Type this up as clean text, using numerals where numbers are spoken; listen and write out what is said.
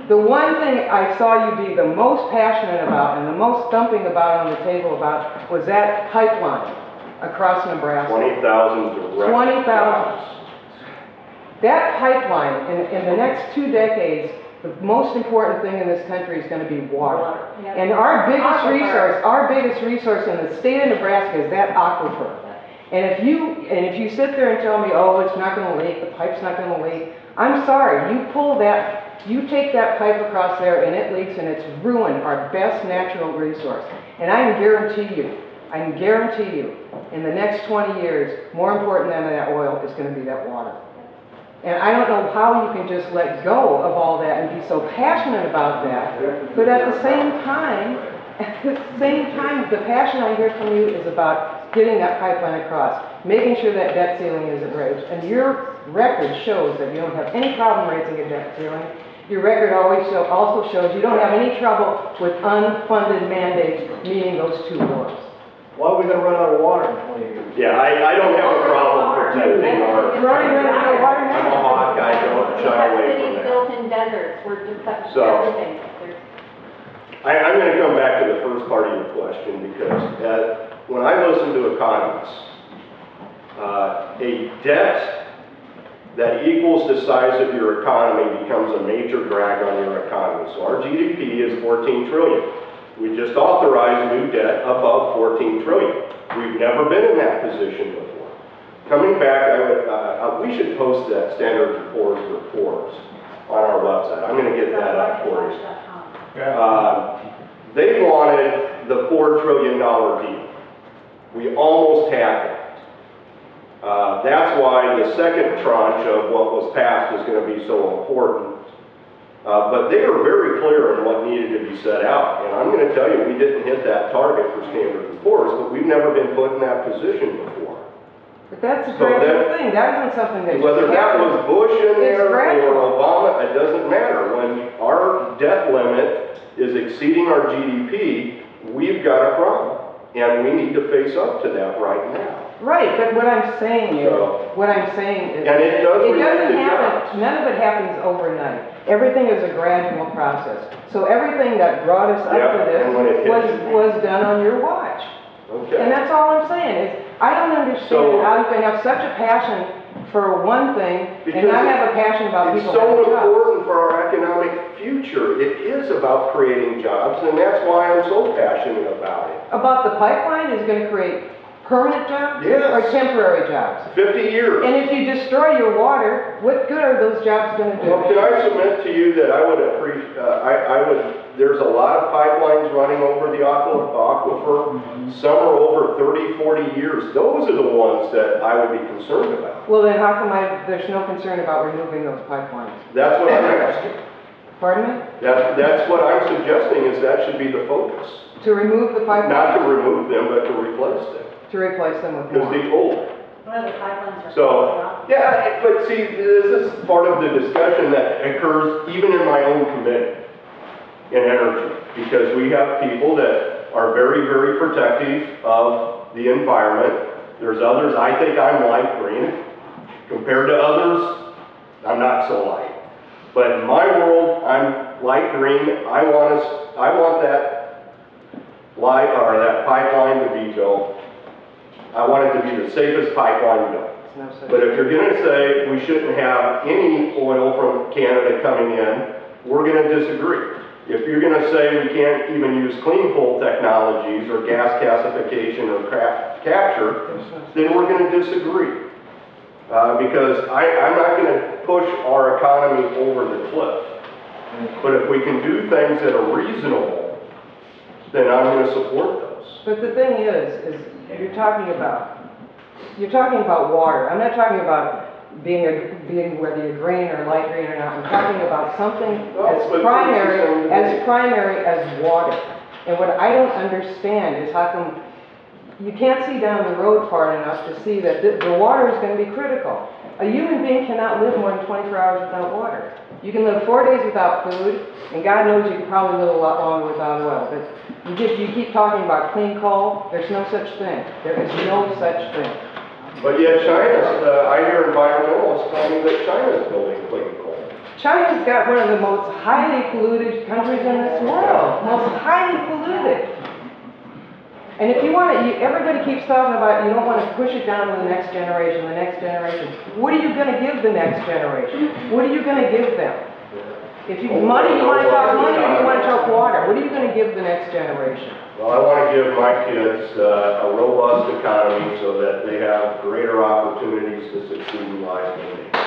The one thing I saw you be the most passionate about and the most thumping about on the table about was that pipeline across Nebraska. 20,000 direct 20,000. jobs. That pipeline, in the next 2 decades, the most important thing in this country is going to be water. And our biggest resource in the state of Nebraska is that aquifer. And if you sit there and tell me, oh, it's not going to leak, the pipe's not going to leak, I'm sorry. You take that pipe across there and it leaks and it's ruined our best natural resource. And I can guarantee you, in the next 20 years, more important than that oil is going to be that water. And I don't know how you can just let go of all that and be so passionate about that, but at the same time, the passion I hear from you is about getting that pipeline across, making sure that debt ceiling isn't raised. And your record shows that you don't have any problem raising a debt ceiling. Your record also shows you don't have any trouble with unfunded mandates, meaning those 2 wars. Why are we going to run out of water in 20 years? Yeah, I don't have a problem protecting our... You're already running out of water now. I'm a hawk, I don't shy away from that. Built in deserts, we're just everything. I'm going to come back to the first part of your question because when I listen to economists, a debt that equals the size of your economy becomes a major drag on your economy. So our GDP is 14 trillion. We just authorized new debt above 14 trillion. We've never been in that position before. Coming back, we should post that Standard & Poor's reports on our website. I'm going to get that up for you. They wanted the $4 trillion deal. We almost had that. That's why the second tranche of what was passed is going to be so important. But they were very clear on what needed to be set out. And I'm going to tell you, we didn't hit that target for Standard & Poor's, but we've never been put in that position before. But that's a gradual thing. That isn't something that whether that was Bush in there gradual. or Obama, it doesn't matter. When our debt limit is exceeding our GDP, we've got a problem. And we need to face up to that right now. Right, but what I'm saying is, and it doesn't happen, none of it happens overnight. Everything is a gradual process. So everything that brought us up to this was done on your watch. Okay. And that's all I'm saying is, I don't understand how you can have such a passion for one thing and not have a passion about people having jobs. It's so important for our economic future. It is about creating jobs, and that's why I'm so passionate about it. About the pipeline is going to create permanent jobs or temporary jobs? 50 years. And if you destroy your water, what good are those jobs going to do? Well, can I submit to you that I would appreciate, there's a lot of pipelines running over the aquifer. Some are over 30, 40 years. Those are the ones that I would be concerned about. Well, then how come there's no concern about removing those pipelines? That's what I'm asking. Pardon me? That's what I'm suggesting is that should be the focus. To remove the pipelines? Not to remove them, but to replace them. To replace them with more. Because the old. One of the pipelines are so, yeah, but see, this is part of the discussion that occurs even in my own committee in energy. Because we have people that are very, very protective of the environment. There's others, I think I'm light green. Compared to others, I'm not so light. But in my world, I'm light green. I want that pipeline to be built. I want it to be the safest pipeline built. But if you're going to say we shouldn't have any oil from Canada coming in, we're going to disagree. If you're going to say we can't even use clean coal technologies or gas gasification or capture, then we're going to disagree. Because I'm not going to push our economy over the cliff. But if we can do things that are reasonable, then I'm going to support those. But the thing is you're talking about water. I'm not talking about being whether you're green or light green or not. I'm talking about something as primary as water. And what I don't understand is how come you can't see down the road far enough to see that the water is going to be critical. A human being cannot live more than 24 hours without water. You can live 4 days without food, and God knows you can probably live a lot longer without oil. But you keep talking about clean coal. There's no such thing. There is no such thing. But yet China, I hear environmentalists telling me that China is building clean coal. China's got one of the most highly polluted countries in this world, most highly polluted. And if you want to, everybody keeps talking about you don't want to push it down to the next generation, the next generation. What are you going to give the next generation? What are you going to give them? If you money, you want to talk money, or you want to talk water? What are you going to give the next generation? Well, I want to give my kids a robust economy so that they have greater opportunities to succeed in life than me.